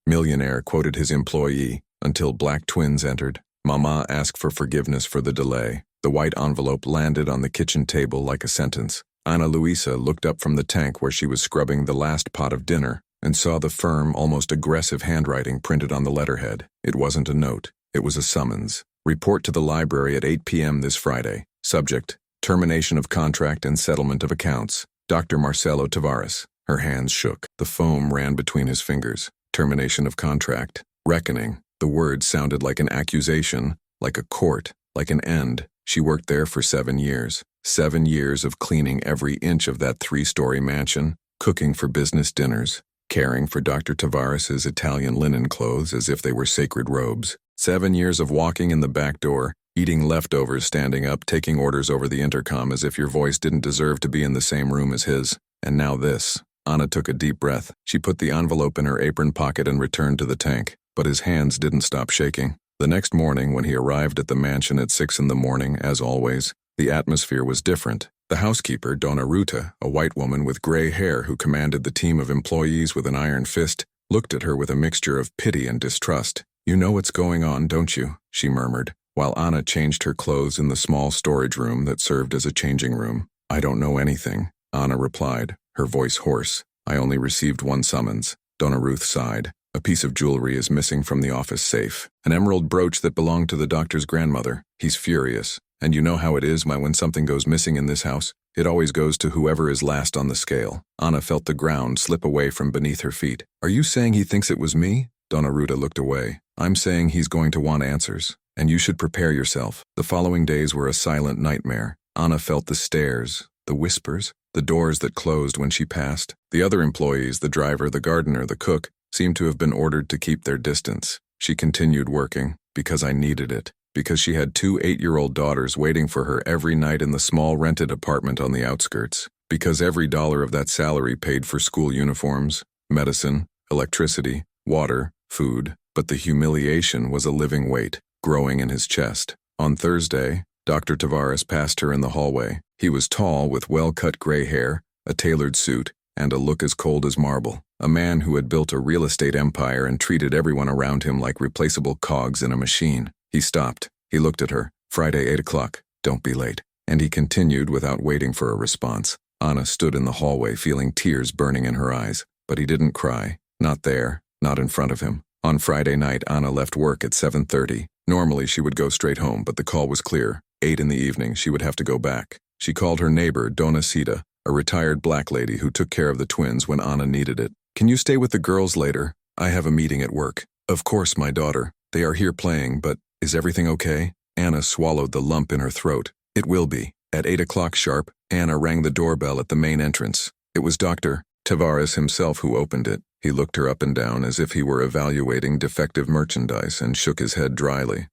Millionaire, quoted his employee, until black twins entered. Mama asked for forgiveness for the delay. The white envelope landed on the kitchen table like a sentence. Ana Luisa looked up from the tank where she was scrubbing the last pot of dinner and saw the firm, almost aggressive handwriting printed on the letterhead. It wasn't a note. It was a summons. Report to the library at 8 p.m. this Friday. Subject: termination of contract and settlement of accounts. Dr. Marcelo Tavares. Her hands shook. The foam ran between his fingers. Termination of contract. Reckoning. The word sounded like an accusation, like a court, like an end. She worked there for 7 years. 7 years of cleaning every inch of that 3-story mansion, cooking for business dinners, caring for Dr. Tavares's Italian linen clothes as if they were sacred robes. 7 years of walking in the back door, eating leftovers standing up, taking orders over the intercom as if your voice didn't deserve to be in the same room as his. And now this. Ana took a deep breath. She put the envelope in her apron pocket and returned to the tank. But his hands didn't stop shaking. The next morning, when he arrived at the mansion at 6 in the morning, as always, the atmosphere was different. The housekeeper, Donna Ruta, a white woman with gray hair who commanded the team of employees with an iron fist, looked at her with a mixture of pity and distrust. "You know what's going on, don't you?" she murmured, while Ana changed her clothes in the small storage room that served as a changing room. "I don't know anything," Ana replied, her voice hoarse. "I only received one summons." Donna Ruth sighed. "A piece of jewelry is missing from the office safe. An emerald brooch that belonged to the doctor's grandmother. He's furious. And you know how it is when something goes missing in this house? It always goes to whoever is last on the scale." Ana felt the ground slip away from beneath her feet. "Are you saying he thinks it was me?" Donna Ruta looked away. "I'm saying he's going to want answers. And you should prepare yourself." The following days were a silent nightmare. Ana felt the stares, the whispers, the doors that closed when she passed. The other employees, the driver, the gardener, the cook, seemed to have been ordered to keep their distance. She continued working, because I needed it, because she had 2 8-year-old daughters waiting for her every night in the small rented apartment on the outskirts, because every dollar of that salary paid for school uniforms, medicine, electricity, water, food. But the humiliation was a living weight, growing in his chest. On Thursday, Dr. Tavares passed her in the hallway. He was tall, with well-cut gray hair, a tailored suit, and a look as cold as marble. A man who had built a real estate empire and treated everyone around him like replaceable cogs in a machine. He stopped. He looked at her. "Friday, 8 o'clock. Don't be late." And he continued without waiting for a response. Ana stood in the hallway feeling tears burning in her eyes. But he didn't cry. Not there. Not in front of him. On Friday night, Ana left work at 7:30. Normally she would go straight home, but the call was clear. 8 in the evening, she would have to go back. She called her neighbor, Dona Sita, a retired black lady who took care of the twins when Ana needed it. "Can you stay with the girls later? I have a meeting at work." "Of course, my daughter. They are here playing, but is everything okay?" Ana swallowed the lump in her throat. "It will be." At 8 o'clock sharp, Ana rang the doorbell at the main entrance. It was Dr. Tavares himself who opened it. He looked her up and down as if he were evaluating defective merchandise and shook his head dryly.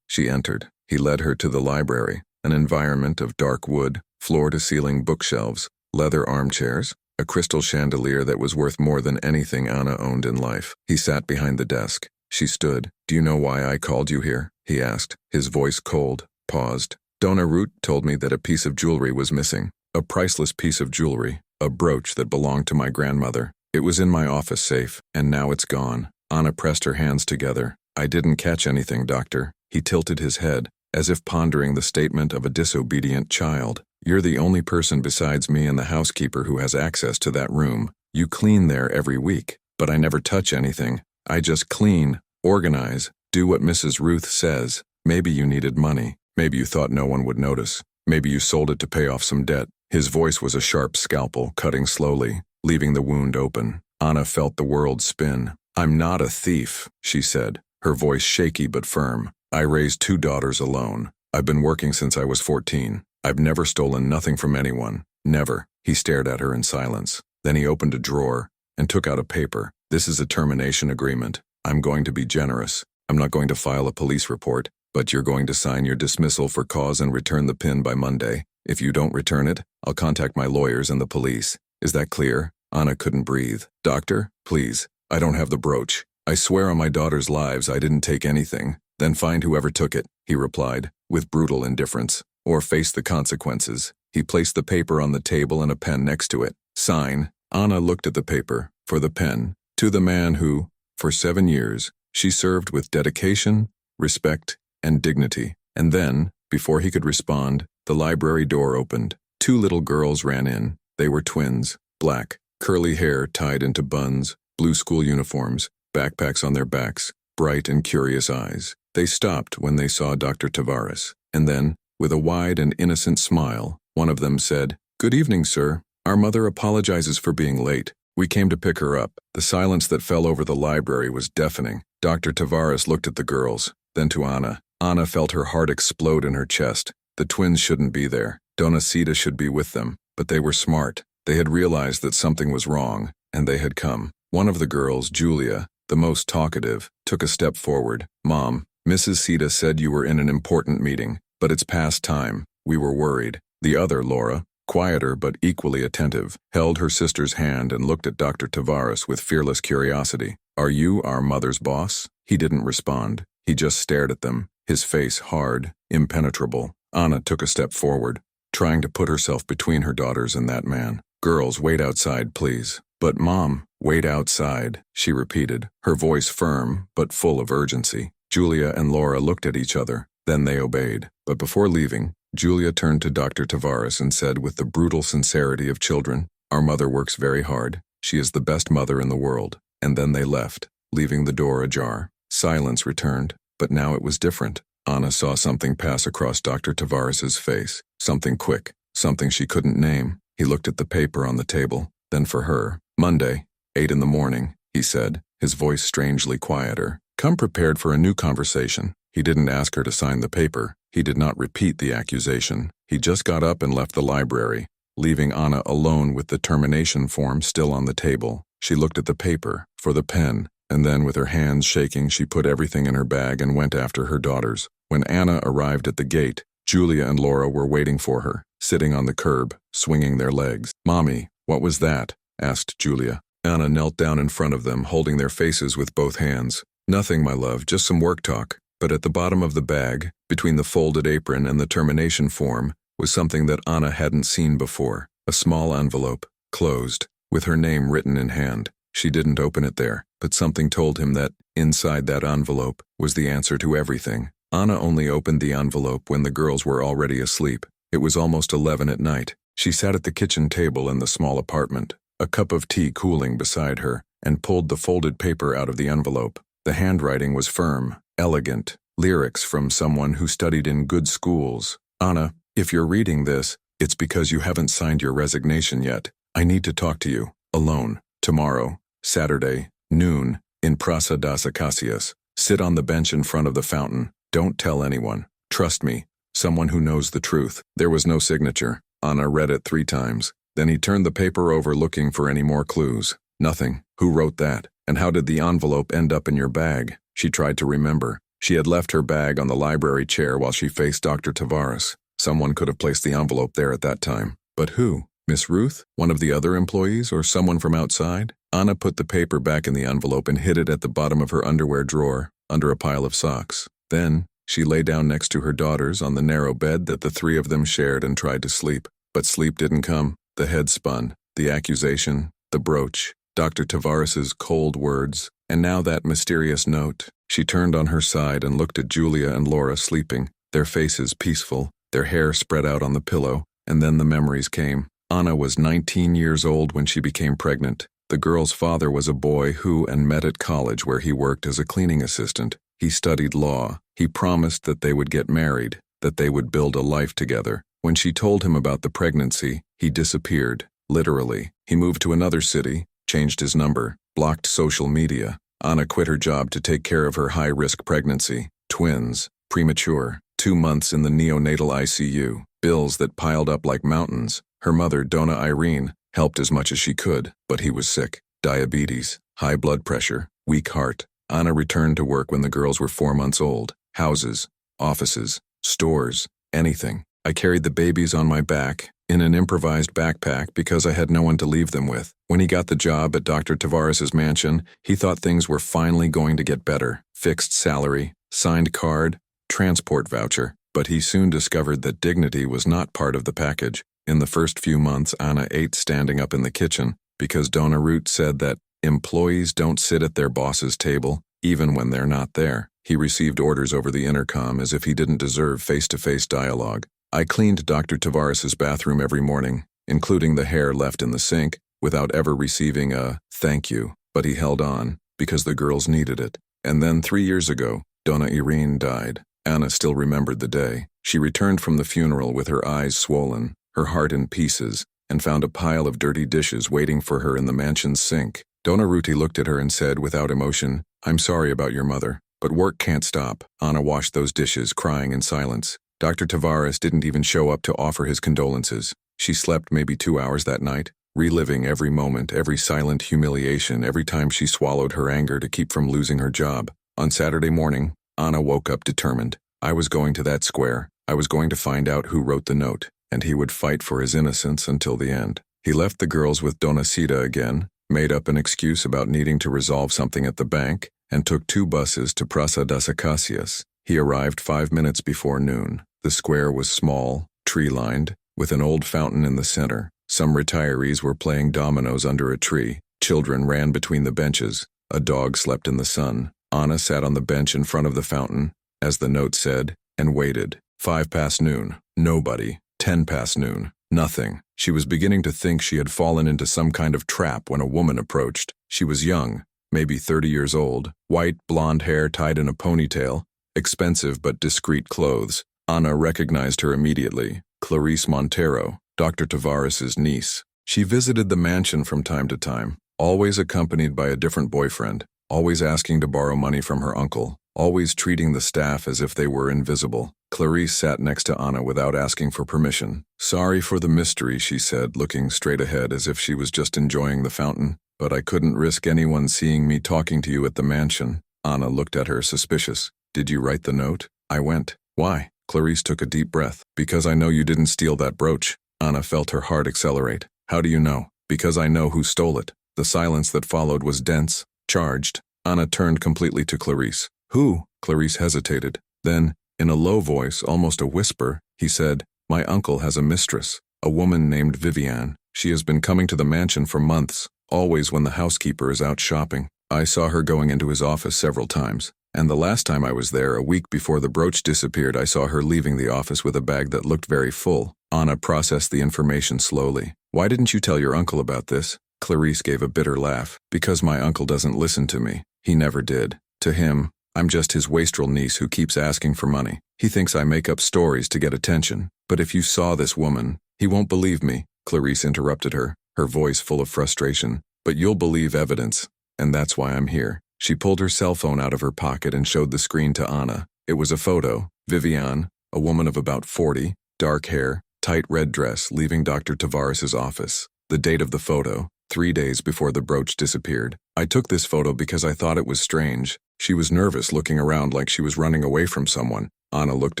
She entered. He led her to the library, an environment of dark wood, floor-to-ceiling bookshelves, leather armchairs, a crystal chandelier that was worth more than anything Ana owned in life. He sat behind the desk. She stood. "Do you know why I called you here?" he asked, his voice cold, paused. "Donna Ruth told me that a piece of jewelry was missing. A priceless piece of jewelry, a brooch that belonged to my grandmother. It was in my office safe, and now it's gone." Ana pressed her hands together. "I didn't catch anything, doctor." He tilted his head, as if pondering the statement of a disobedient child. "You're the only person besides me and the housekeeper who has access to that room. You clean there every week, but I never touch anything. I just clean, organize, do what Mrs. Ruth says. Maybe you needed money. Maybe you thought no one would notice. Maybe you sold it to pay off some debt." His voice was a sharp scalpel, cutting slowly, leaving the wound open. Ana felt the world spin. "I'm not a thief," she said, her voice shaky but firm. "I raised 2 daughters alone. I've been working since I was 14. I've never stolen nothing from anyone. Never." He stared at her in silence. Then he opened a drawer and took out a paper. "This is a termination agreement. I'm going to be generous. I'm not going to file a police report, but you're going to sign your dismissal for cause and return the pin by Monday. If you don't return it, I'll contact my lawyers and the police. Is that clear?" Ana couldn't breathe. "Doctor, please, I don't have the brooch. I swear on my daughter's lives I didn't take anything." "Then find whoever took it," he replied, with brutal indifference, "or face the consequences." He placed the paper on the table and a pen next to it. "Sign." Ana looked at the paper, for the pen, "To the man who," For 7 years, she served with dedication, respect, and dignity. And then, before he could respond, the library door opened. 2 little girls ran in. They were twins, black, curly hair tied into buns, blue school uniforms, backpacks on their backs, bright and curious eyes. They stopped when they saw Dr. Tavares, and then, with a wide and innocent smile, one of them said, "Good evening, sir. Our mother apologizes for being late. We came to pick her up." The silence that fell over the library was deafening. Dr. Tavares looked at the girls, then to Anna. Anna felt her heart explode in her chest. The twins shouldn't be there. Dona Sita should be with them, but they were smart. They had realized that something was wrong, and they had come. One of the girls, Julia, the most talkative, took a step forward. "Mom, Mrs. Sita said you were in an important meeting, but it's past time. We were worried." The other, Laura, quieter but equally attentive, held her sister's hand and looked at Dr. Tavares with fearless curiosity. "Are you our mother's boss?" He didn't respond. He just stared at them, his face hard, impenetrable. Anna took a step forward, trying to put herself between her daughters and that man. "Girls, wait outside, please." "But Mom, wait outside," she repeated, her voice firm but full of urgency. Julia and Laura looked at each other. Then they obeyed. But before leaving, Julia turned to Dr. Tavares and said with the brutal sincerity of children, "Our mother works very hard. She is the best mother in the world." And then they left, leaving the door ajar. Silence returned, but now it was different. Anna saw something pass across Dr. Tavares's face, something quick, something she couldn't name. He looked at the paper on the table, then for her. "Monday, 8 in the morning, he said, his voice strangely quieter. "Come prepared for a new conversation." He didn't ask her to sign the paper. He did not repeat the accusation. He just got up and left the library, leaving Anna alone with the termination form still on the table. She looked at the paper, for the pen, and then with her hands shaking she put everything in her bag and went after her daughters. When Anna arrived at the gate, Julia and Laura were waiting for her, sitting on the curb, swinging their legs. "Mommy, what was that?" asked Julia. Anna knelt down in front of them, holding their faces with both hands. "Nothing, my love, just some work talk." But at the bottom of the bag, between the folded apron and the termination form, was something that Anna hadn't seen before. A small envelope, closed, with her name written in hand. She didn't open it there, but something told him that, inside that envelope, was the answer to everything. Anna only opened the envelope when the girls were already asleep. It was almost 11 at night. She sat at the kitchen table in the small apartment, a cup of tea cooling beside her, and pulled the folded paper out of the envelope. The handwriting was firm, elegant, lyrics from someone who studied in good schools. "Anna, if you're reading this, it's because you haven't signed your resignation yet. I need to talk to you, alone, tomorrow, Saturday, noon, in Praça das Acacias. Sit on the bench in front of the fountain. Don't tell anyone. Trust me, someone who knows the truth." There was no signature. Anna read it 3 times. Then he turned the paper over looking for any more clues. Nothing. Who wrote that? And how did the envelope end up in your bag? She tried to remember. She had left her bag on the library chair while she faced Dr. Tavares. Someone could have placed the envelope there at that time. But who? Miss Ruth? One of the other employees? Or someone from outside? Anna put the paper back in the envelope and hid it at the bottom of her underwear drawer, under a pile of socks. Then, she lay down next to her daughters on the narrow bed that the 3 of them shared and tried to sleep. But sleep didn't come. The head spun. The accusation, the brooch, Dr. Tavares's cold words, and now that mysterious note. She turned on her side and looked at Julia and Laura sleeping, their faces peaceful, their hair spread out on the pillow, and then the memories came. Anna was 19 years old when she became pregnant. The girl's father was a boy who and met at college where he worked as a cleaning assistant. He studied law. He promised that they would get married, that they would build a life together. When she told him about the pregnancy, he disappeared, literally. He moved to another city, changed his number, blocked social media. Anna quit her job to take care of her high-risk pregnancy. Twins, premature, 2 months in the neonatal ICU, bills that piled up like mountains. Her mother, Dona Irene, helped as much as she could, but he was sick. Diabetes, high blood pressure, weak heart. Anna returned to work when the girls were 4 months old. Houses, offices, stores, anything. I carried the babies on my back, in an improvised backpack because I had no one to leave them with. When he got the job at Dr. Tavares's mansion, he thought things were finally going to get better. Fixed salary, signed card, transport voucher. But he soon discovered that dignity was not part of the package. In the first few months, Anna ate standing up in the kitchen because Dona Ruth said that Employees don't sit at their boss's table, even when they're not there. He received orders over the intercom as if he didn't deserve face-to-face dialogue. I cleaned Dr. Tavares's bathroom every morning, including the hair left in the sink, without ever receiving a thank you, but he held on, because the girls needed it. And then 3 years ago, Donna Irene died. Anna still remembered the day. She returned from the funeral with her eyes swollen, her heart in pieces, and found a pile of dirty dishes waiting for her in the mansion's sink. Donna Ruti looked at her and said without emotion, "I'm sorry about your mother, but work can't stop." Anna washed those dishes, crying in silence. Dr. Tavares didn't even show up to offer his condolences. She slept maybe 2 hours that night, reliving every moment, every silent humiliation, every time she swallowed her anger to keep from losing her job. On Saturday morning, Anna woke up determined. I was going to that square. I was going to find out who wrote the note, and he would fight for his innocence until the end. He left the girls with Donna Sita again, made up an excuse about needing to resolve something at the bank, and took 2 buses to Praça das Acácias. He arrived 5 minutes before noon. The square was small, tree-lined, with an old fountain in the center. Some retirees were playing dominoes under a tree. Children ran between the benches. A dog slept in the sun. Anna sat on the bench in front of the fountain, as the note said, and waited. 5 past noon. Nobody. 10 past noon. Nothing. She was beginning to think she had fallen into some kind of trap when a woman approached. She was young, maybe 30 years old, white, blonde hair tied in a ponytail, expensive but discreet clothes. Anna recognized her immediately. Clarice Montero, Dr. Tavares's niece. She visited the mansion from time to time, always accompanied by a different boyfriend, always asking to borrow money from her uncle, always treating the staff as if they were invisible. Clarice sat next to Anna without asking for permission. "Sorry for the mystery," she said, looking straight ahead as if she was just enjoying the fountain, "but I couldn't risk anyone seeing me talking to you at the mansion." Anna looked at her, suspicious. "Did you write the note?" "I went." "Why?" Clarice took a deep breath. "Because I know you didn't steal that brooch." Anna felt her heart accelerate. "How do you know?" "Because I know who stole it." The silence that followed was dense, charged. Anna turned completely to Clarice. "Who?" Clarice hesitated. Then, in a low voice, almost a whisper, he said, "My uncle has a mistress, a woman named Viviane. She has been coming to the mansion for months, always when the housekeeper is out shopping. I saw her going into his office several times. And the last time I was there, a week before the brooch disappeared, I saw her leaving the office with a bag that looked very full." Anna processed the information slowly. "Why didn't you tell your uncle about this?" Clarice gave a bitter laugh. "Because my uncle doesn't listen to me. He never did. To him, I'm just his wastrel niece who keeps asking for money. He thinks I make up stories to get attention. But if you saw this woman, he won't believe me." Clarice interrupted her, her voice full of frustration. "But you'll believe evidence, and that's why I'm here." She pulled her cell phone out of her pocket and showed the screen to Anna. It was a photo. Viviane, a woman of about 40, dark hair, tight red dress, leaving Dr. Tavares's office. The date of the photo, 3 days before the brooch disappeared. "I took this photo because I thought it was strange. She was nervous, looking around like she was running away from someone." Anna looked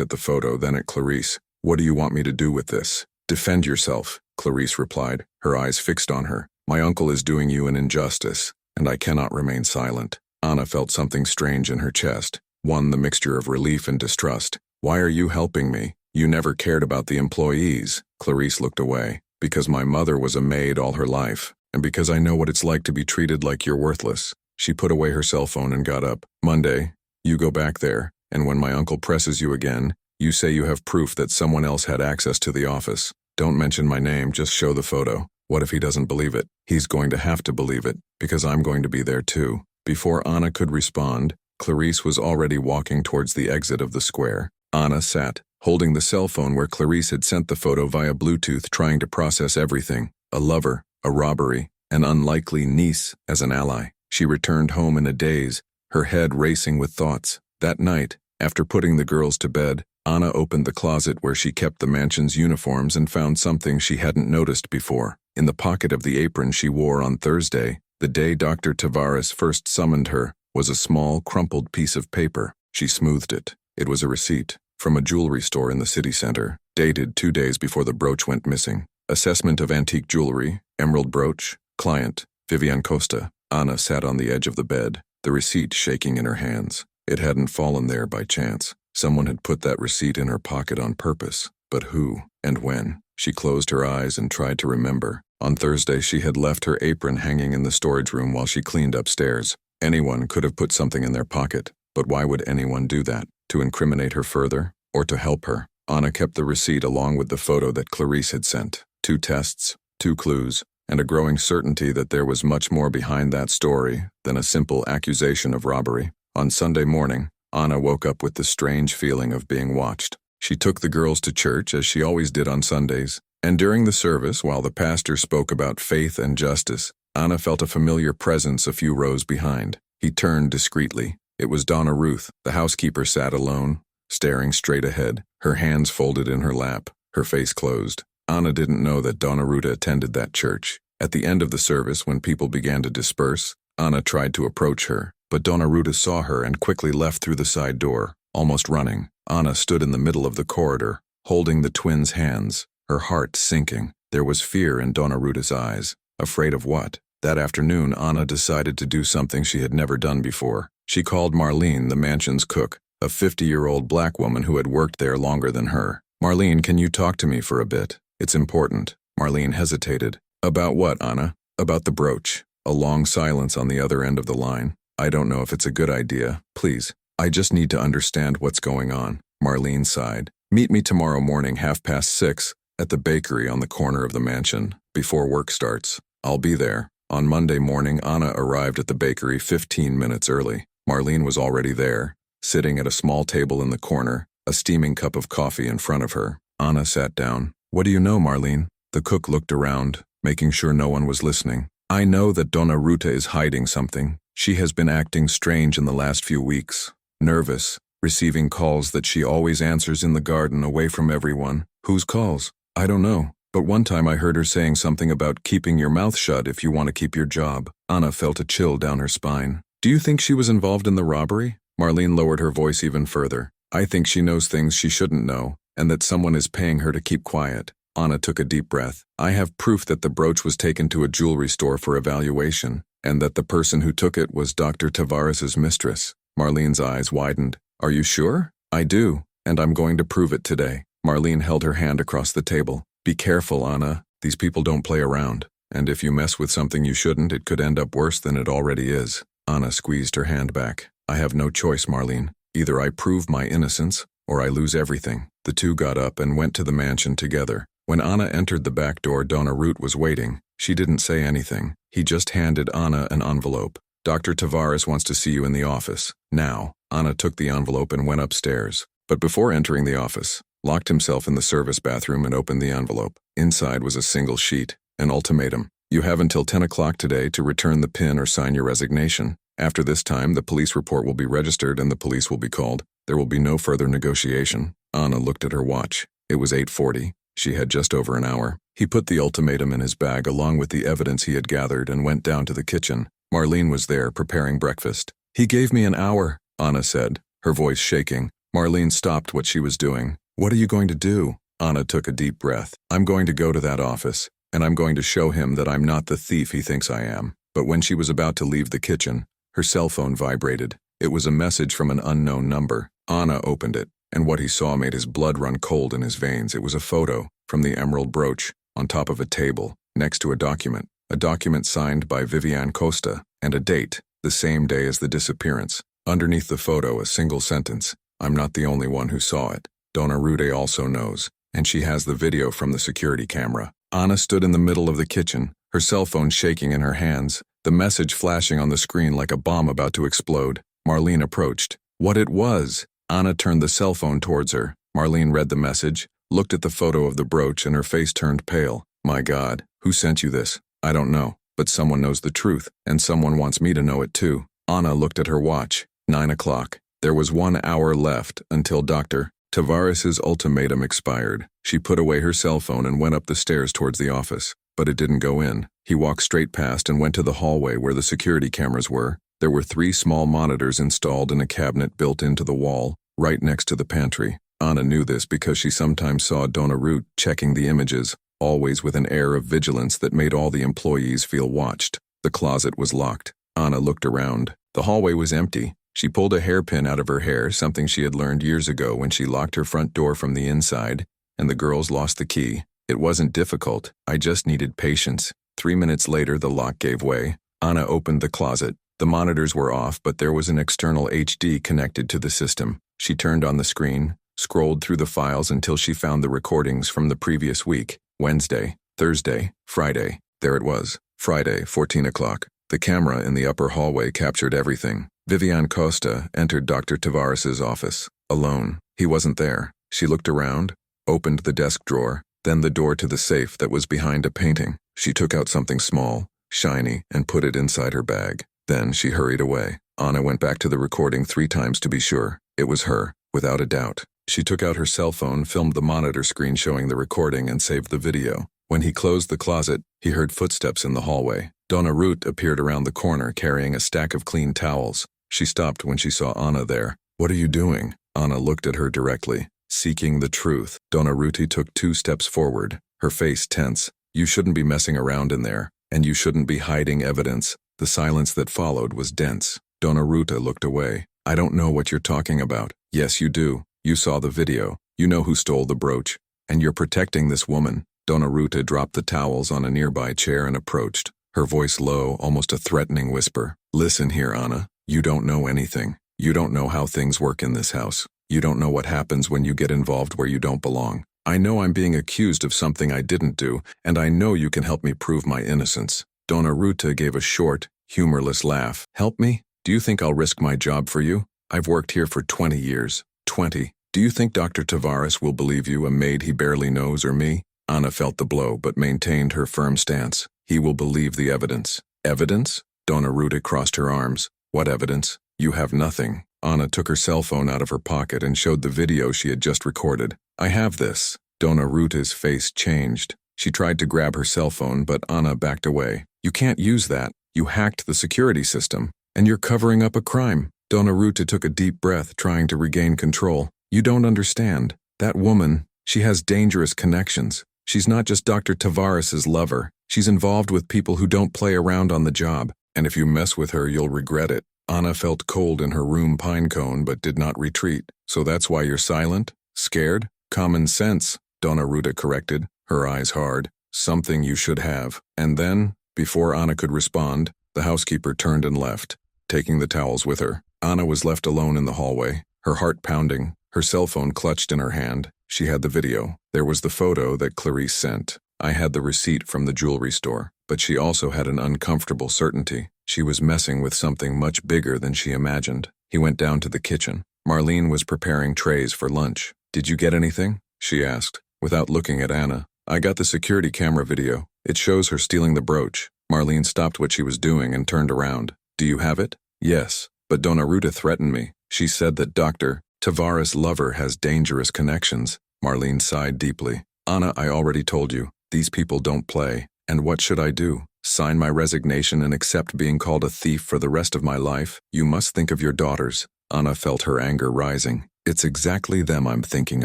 at the photo, then at Clarice. "What do you want me to do with this?" "Defend yourself," Clarice replied, her eyes fixed on her. "My uncle is doing you an injustice, and I cannot remain silent." Anna felt something strange in her chest, the mixture of relief and distrust. "Why are you helping me? You never cared about the employees." Clarice looked away. "Because my mother was a maid all her life, and because I know what it's like to be treated like you're worthless." She put away her cell phone and got up. "Monday, you go back there, and when my uncle presses you again, you say you have proof that someone else had access to the office. Don't mention my name, just show the photo. What if he doesn't believe it? He's going to have to believe it, because I'm going to be there too." Before Anna could respond, Clarice was already walking towards the exit of the square. Anna sat, holding the cell phone where Clarice had sent the photo via Bluetooth, trying to process everything. A lover, a robbery, an unlikely niece as an ally. She returned home in a daze, her head racing with thoughts. That night, after putting the girls to bed, Anna opened the closet where she kept the mansion's uniforms and found something she hadn't noticed before. In the pocket of the apron she wore on Thursday, the day Dr. Tavares first summoned her, was a small, crumpled piece of paper. She smoothed it. It was a receipt from a jewelry store in the city center, dated 2 days before the brooch went missing. Assessment of antique jewelry, emerald brooch, client, Viviane Costa. Anna sat on the edge of the bed, the receipt shaking in her hands. It hadn't fallen there by chance. Someone had put that receipt in her pocket on purpose. But who and when? She closed her eyes and tried to remember. On Thursday, she had left her apron hanging in the storage room while she cleaned upstairs. Anyone could have put something in their pocket, but why would anyone do that? To incriminate her further? Or to help her? Anna kept the receipt along with the photo that Clarice had sent. 2 tests, 2 clues, and a growing certainty that there was much more behind that story than a simple accusation of robbery. On Sunday morning, Anna woke up with the strange feeling of being watched. She took the girls to church as she always did on Sundays, and during the service, while the pastor spoke about faith and justice, Anna felt a familiar presence a few rows behind. He turned discreetly. It was Donna Ruth. The housekeeper sat alone, staring straight ahead, her hands folded in her lap, her face closed. Anna didn't know that Donna Ruta attended that church. At the end of the service, when people began to disperse, Anna tried to approach her, but Donna Ruta saw her and quickly left through the side door, almost running. Anna stood in the middle of the corridor, holding the twins' hands, her heart sinking. There was fear in Donna Ruta's eyes. Afraid of what? That afternoon, Anna decided to do something she had never done before. She called Marlene, the mansion's cook, a 50-year-old black woman who had worked there longer than her. "Marlene, can you talk to me for a bit? It's important." Marlene hesitated. "About what, Anna?" "About the brooch." A long silence on the other end of the line. "I don't know if it's a good idea. Please. I just need to understand what's going on." Marlene sighed. "Meet me tomorrow morning 6:30 at the bakery on the corner of the mansion, before work starts. I'll be there." On Monday morning, Anna arrived at the bakery 15 minutes early. Marlene was already there, sitting at a small table in the corner, a steaming cup of coffee in front of her. Anna sat down. "What do you know, Marlene?" The cook looked around, making sure no one was listening. "I know that Donna Ruta is hiding something. She has been acting strange in the last few weeks. Nervous, receiving calls that she always answers in the garden away from everyone." "Whose calls?" "I don't know. But one time I heard her saying something about keeping your mouth shut if you want to keep your job." Anna felt a chill down her spine. "Do you think she was involved in the robbery?" Marlene lowered her voice even further. "I think she knows things she shouldn't know, and that someone is paying her to keep quiet." Anna took a deep breath. "I have proof that the brooch was taken to a jewelry store for evaluation, and that the person who took it was Dr. Tavares's mistress." Marlene's eyes widened. "Are you sure?" "I do, and I'm going to prove it today." Marlene held her hand across the table. "Be careful, Anna. These people don't play around. And if you mess with something you shouldn't, it could end up worse than it already is." Anna squeezed her hand back. "I have no choice, Marlene. Either I prove my innocence, or I lose everything." The two got up and went to the mansion together. When Anna entered the back door, Donna Ruth was waiting. She didn't say anything. He just handed Anna an envelope. "Dr. Tavares wants to see you in the office. Now." Anna took the envelope and went upstairs. But before entering the office, locked himself in the service bathroom and opened the envelope. Inside was a single sheet, an ultimatum. "You have until 10 o'clock today to return the pin or sign your resignation. After this time, the police report will be registered and the police will be called. There will be no further negotiation." Anna looked at her watch. It was 8:40. She had just over an hour. He put the ultimatum in his bag along with the evidence he had gathered and went down to the kitchen. Marlene was there preparing breakfast. "He gave me an hour," Anna said, her voice shaking. Marlene stopped what she was doing. "What are you going to do?" Anna took a deep breath. "I'm going to go to that office, and I'm going to show him that I'm not the thief he thinks I am." But when she was about to leave the kitchen, her cell phone vibrated. It was a message from an unknown number. Anna opened it, and what he saw made his blood run cold in his veins. It was a photo from the emerald brooch on top of a table, next to a document signed by Viviane Costa, and a date, the same day as the disappearance. Underneath the photo, a single sentence: "I'm not the only one who saw it. Donna Rude also knows, and she has the video from the security camera." Anna stood in the middle of the kitchen, her cell phone shaking in her hands, the message flashing on the screen like a bomb about to explode. Marlene approached. "What it was?" Anna turned the cell phone towards her. Marlene read the message, looked at the photo of the brooch, and her face turned pale. "My God, who sent you this?" "I don't know, but someone knows the truth, and someone wants me to know it too." Anna looked at her watch. 9 o'clock. There was 1 hour left until Dr. Tavares's ultimatum expired. She put away her cell phone and went up the stairs towards the office. But it didn't go in. He walked straight past and went to the hallway where the security cameras were. There were 3 small monitors installed in a cabinet built into the wall, right next to the pantry. Anna knew this because she sometimes saw Donna Ruth checking the images, always with an air of vigilance that made all the employees feel watched. The closet was locked. Anna looked around. The hallway was empty. She pulled a hairpin out of her hair, something she had learned years ago when she locked her front door from the inside, and the girls lost the key. It wasn't difficult, I just needed patience. 3 minutes later, the lock gave way. Anna opened the closet. The monitors were off, but there was an external HD connected to the system. She turned on the screen, scrolled through the files until she found the recordings from the previous week. Wednesday, Thursday, Friday. There it was. Friday, 14 o'clock. The camera in the upper hallway captured everything. Vivian Costa entered Dr. Tavares's office. Alone. He wasn't there. She looked around, opened the desk drawer, then the door to the safe that was behind a painting. She took out something small, shiny, and put it inside her bag. Then she hurried away. Anna went back to the recording 3 times to be sure. It was her, without a doubt. She took out her cell phone, filmed the monitor screen showing the recording, and saved the video. When he closed the closet, he heard footsteps in the hallway. Donna Ruth appeared around the corner carrying a stack of clean towels. She stopped when she saw Anna there. "What are you doing?" Anna looked at her directly. Seeking the truth. Donna Ruti took 2 steps forward, her face tense. "You shouldn't be messing around in there, and you shouldn't be hiding evidence." The silence that followed was dense. Donna Ruta looked away. "I don't know what you're talking about." "Yes, you do. You saw the video. You know who stole the brooch. And you're protecting this woman." Donna Ruta dropped the towels on a nearby chair and approached, her voice low, almost a threatening whisper. "Listen here, Anna. You don't know anything. You don't know how things work in this house. You don't know what happens when you get involved where you don't belong. I know I'm being accused of something I didn't do, and I know you can help me prove my innocence." Donna Ruta gave a short, humorless laugh. "Help me? Do you think I'll risk my job for you? I've worked here for 20 years. 20. Do you think Dr. Tavares will believe you, a maid he barely knows, or me?" Anna felt the blow but maintained her firm stance. "He will believe the evidence." "Evidence?" Donna Ruta crossed her arms. "What evidence? You have nothing." Anna took her cell phone out of her pocket and showed the video she had just recorded. "I have this." Donna Ruta's face changed. She tried to grab her cell phone, but Anna backed away. "You can't use that. You hacked the security system, and you're covering up a crime." Donna Ruta took a deep breath, trying to regain control. "You don't understand. That woman, she has dangerous connections. She's not just Dr. Tavares's lover. She's involved with people who don't play around on the job, and if you mess with her, you'll regret it." Anna felt cold in her room pinecone but did not retreat. "So that's why you're silent? Scared? Common sense," Donna Ruta corrected, her eyes hard. "Something you should have." And then, before Anna could respond, the housekeeper turned and left, taking the towels with her. Anna was left alone in the hallway, her heart pounding, her cell phone clutched in her hand. She had the video. There was the photo that Clarice sent. I had the receipt from the jewelry store. But she also had an uncomfortable certainty. She was messing with something much bigger than she imagined. He went down to the kitchen. Marlene was preparing trays for lunch. "Did you get anything?" she asked, without looking at Anna. "I got the security camera video. It shows her stealing the brooch." Marlene stopped what she was doing and turned around. "Do you have it?" "Yes, but Donna Ruta threatened me. She said that Dr. Tavares' lover has dangerous connections." Marlene sighed deeply. "Anna, I already told you. These people don't play. And what should I do? Sign my resignation and accept being called a thief for the rest of my life? You must think of your daughters." Anna felt her anger rising. "It's exactly them I'm thinking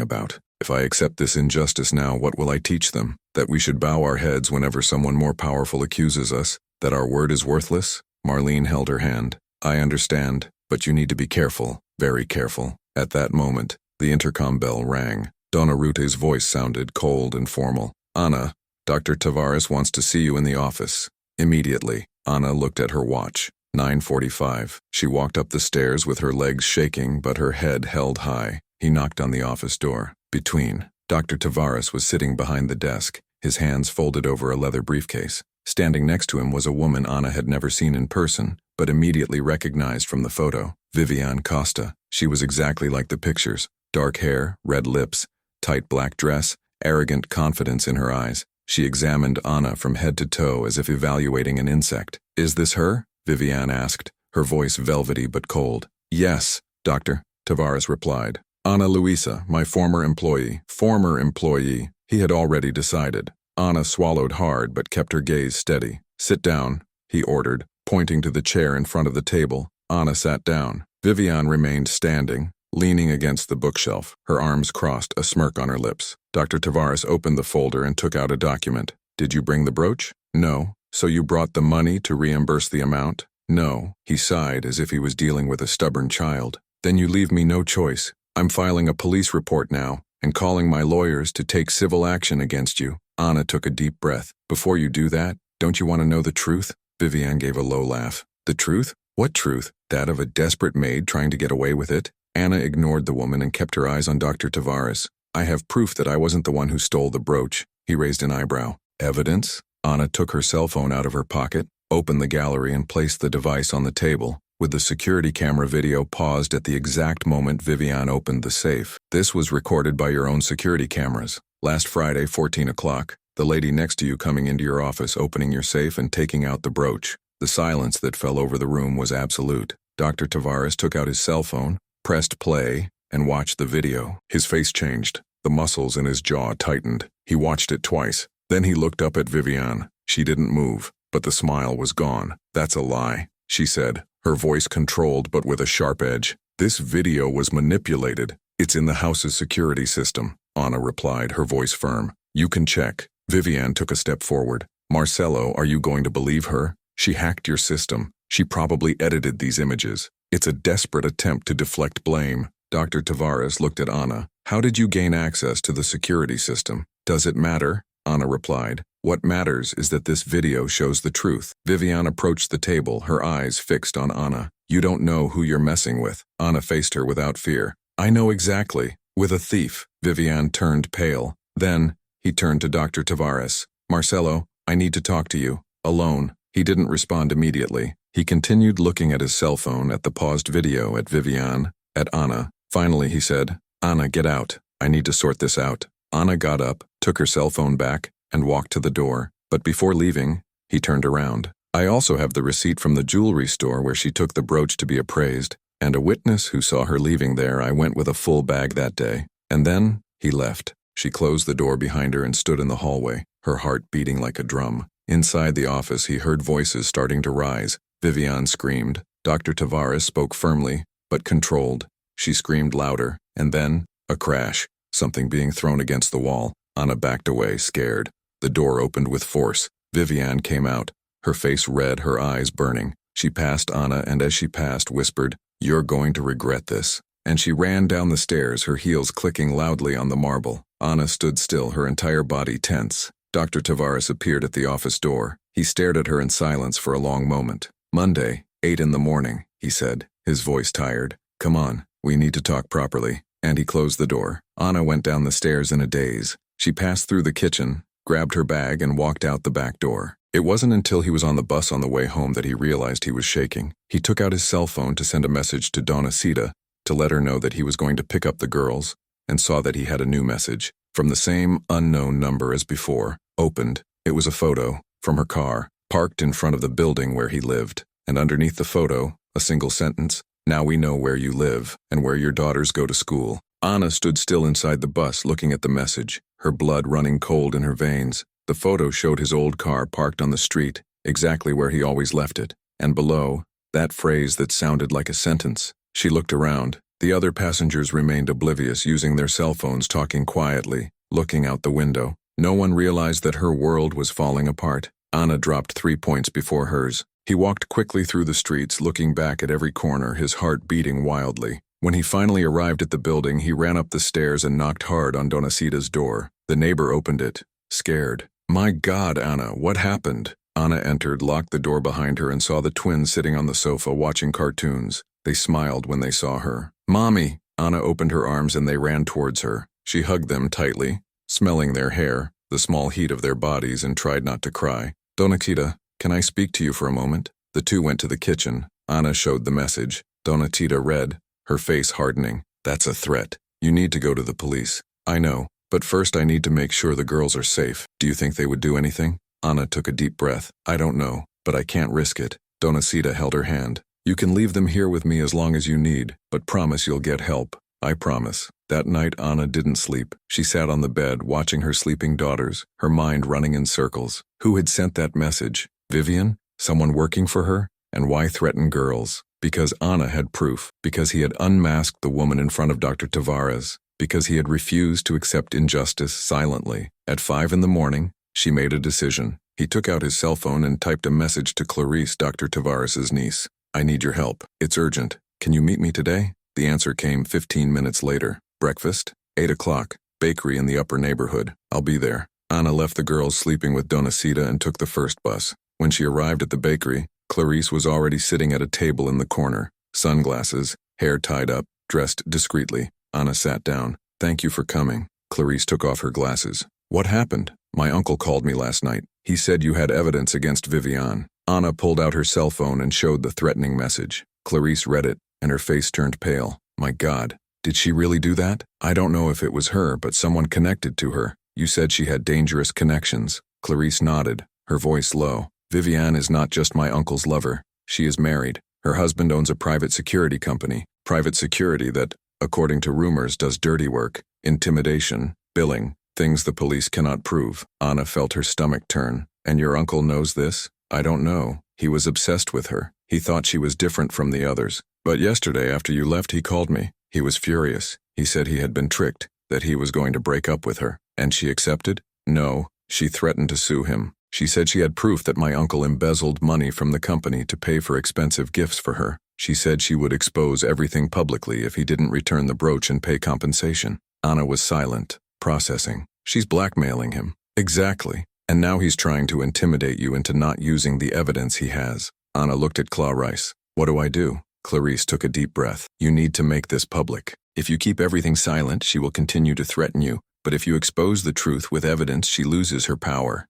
about. If I accept this injustice now, what will I teach them? That we should bow our heads whenever someone more powerful accuses us? That our word is worthless?" Marlene held her hand. "I understand, but you need to be careful, very careful." At that moment, the intercom bell rang. Donna Ruta's voice sounded cold and formal. "Anna, Dr. Tavares wants to see you in the office. Immediately." Anna looked at her watch. 9:45. She walked up the stairs with her legs shaking but her head held high. He knocked on the office door. Dr. Tavares was sitting behind the desk, his hands folded over a leather briefcase. Standing next to him was a woman Anna had never seen in person, but immediately recognized from the photo. Vivian Costa. She was exactly like the pictures. Dark hair, red lips, tight black dress, arrogant confidence in her eyes. She examined Anna from head to toe as if evaluating an insect. "Is this her?" Vivian asked, her voice velvety but cold. "Yes, Dr. Tavares replied. "Ana Luisa, my former employee." Former employee. He had already decided. Anna swallowed hard but kept her gaze steady. "Sit down," he ordered, pointing to the chair in front of the table. Anna sat down. Vivian remained standing, leaning against the bookshelf, her arms crossed, a smirk on her lips. Dr. Tavares opened the folder and took out a document. "Did you bring the brooch?" "No." "So you brought the money to reimburse the amount?" "No." He sighed as if he was dealing with a stubborn child. "Then you leave me no choice. I'm filing a police report now." and calling my lawyers to take civil action against you. Anna took a deep breath. Before you do that, don't you want to know the truth? Vivian gave a low laugh. The truth? What truth? That of a desperate maid trying to get away with it? Anna ignored the woman and kept her eyes on Dr. Tavares. I have proof that I wasn't the one who stole the brooch. He raised an eyebrow. Evidence? Anna took her cell phone out of her pocket, opened the gallery and placed the device on the table, with the security camera video paused at the exact moment Vivian opened the safe. This was recorded by your own security cameras. Last Friday, 14 o'clock, the lady next to you coming into your office, opening your safe and taking out the brooch. The silence that fell over the room was absolute. Dr. Tavares took out his cell phone, pressed play, and watched the video. His face changed. The muscles in his jaw tightened. He watched it twice. Then he looked up at Vivian. She didn't move, but the smile was gone. That's a lie, she said, her voice controlled but with a sharp edge. This video was manipulated. It's in the house's security system, Anna replied, her voice firm. You can check. Vivian took a step forward. Marcelo, are you going to believe her? She hacked your system. She probably edited these images. It's a desperate attempt to deflect blame. Dr. Tavares looked at Anna. How did you gain access to the security system? Does it matter? Anna replied. What matters is that this video shows the truth. Vivian approached the table, her eyes fixed on Anna. You don't know who you're messing with. Anna faced her without fear. I know exactly. With a thief. Vivian turned pale. Then, he turned to Dr. Tavares. Marcelo, I need to talk to you. Alone. He didn't respond immediately. He continued looking at his cell phone, at the paused video, at Vivian, at Anna. Finally, he said, Anna, get out. I need to sort this out. Anna got up, took her cell phone back, and walked to the door. But before leaving, he turned around. I also have the receipt from the jewelry store where she took the brooch to be appraised, and a witness who saw her leaving there. I went with a full bag that day. And then, he left. She closed the door behind her and stood in the hallway, her heart beating like a drum. Inside the office, he heard voices starting to rise. Vivian screamed. Dr. Tavares spoke firmly, but controlled. She screamed louder, and then, a crash, something being thrown against the wall. Anna backed away, scared. The door opened with force. Vivian came out, her face red, her eyes burning. She passed Anna and as she passed, whispered, You're going to regret this. And she ran down the stairs, her heels clicking loudly on the marble. Anna stood still, her entire body tense. Dr. Tavares appeared at the office door. He stared at her in silence for a long moment. Monday, 8 in the morning, he said, his voice tired. Come on, we need to talk properly. And he closed the door. Anna went down the stairs in a daze. She passed through the kitchen, grabbed her bag, and walked out the back door. It wasn't until he was on the bus on the way home that he realized he was shaking. He took out his cell phone to send a message to Donacita to let her know that he was going to pick up the girls, and saw that he had a new message. From the same unknown number as before. Opened. It was a photo, from her car, parked in front of the building where he lived. And underneath the photo, a single sentence. Now we know where you live, and where your daughters go to school. Anna stood still inside the bus looking at the message, her blood running cold in her veins. The photo showed his old car parked on the street, exactly where he always left it. And below, that phrase that sounded like a sentence. She looked around. The other passengers remained oblivious, using their cell phones, talking quietly, looking out the window. No one realized that her world was falling apart. Anna dropped 3 points before hers. He walked quickly through the streets, looking back at every corner, his heart beating wildly. When he finally arrived at the building, he ran up the stairs and knocked hard on Donacita's door. The neighbor opened it, scared. My God, Anna, what happened? Anna entered, locked the door behind her, and saw the twins sitting on the sofa watching cartoons. They smiled when they saw her. Mommy! Anna opened her arms and they ran towards her. She hugged them tightly, smelling their hair, the small heat of their bodies, and tried not to cry. Donatita, can I speak to you for a moment? The two went to the kitchen. Anna showed the message. Donatita read, her face hardening. That's a threat. You need to go to the police. I know, but first I need to make sure the girls are safe. Do you think they would do anything? Anna took a deep breath. I don't know, but I can't risk it. Donacita held her hand. You can leave them here with me as long as you need, but promise you'll get help. I promise. That night Anna didn't sleep. She sat on the bed, watching her sleeping daughters, her mind running in circles. Who had sent that message? Vivian? Someone working for her? And why threaten girls? Because Anna had proof. Because he had unmasked the woman in front of Dr. Tavares. Because he had refused to accept injustice silently. At 5 in the morning, she made a decision. He took out his cell phone and typed a message to Clarice, Dr. Tavares' niece. I need your help. It's urgent. Can you meet me today? The answer came 15 minutes later. Breakfast? 8 o'clock. bakery in the upper neighborhood. I'll be there. Anna left the girls sleeping with Donacita and took the first bus. When she arrived at the bakery, Clarice was already sitting at a table in the corner. Sunglasses, hair tied up, dressed discreetly. Anna sat down. Thank you for coming. Clarice took off her glasses. What happened? My uncle called me last night. He said you had evidence against Viviane. Anna pulled out her cell phone and showed the threatening message. Clarice read it, and her face turned pale. My God, did she really do that? I don't know if it was her, but someone connected to her. You said she had dangerous connections. Clarice nodded, her voice low. Viviane is not just my uncle's lover. She is married. Her husband owns a private security company. Private security that, according to rumors, does dirty work, intimidation, billing, things the police cannot prove. Anna felt her stomach turn. And your uncle knows this? I don't know. He was obsessed with her. He thought she was different from the others. But yesterday, after you left, he called me. He was furious. He said he had been tricked, that he was going to break up with her. And she accepted? No, she threatened to sue him. She said she had proof that my uncle embezzled money from the company to pay for expensive gifts for her. She said she would expose everything publicly if he didn't return the brooch and pay compensation. Anna was silent, processing. She's blackmailing him. Exactly. And now he's trying to intimidate you into not using the evidence he has. Anna looked at Clarice. What do I do? Clarice took a deep breath. You need to make this public. If you keep everything silent, she will continue to threaten you. But if you expose the truth with evidence, she loses her power.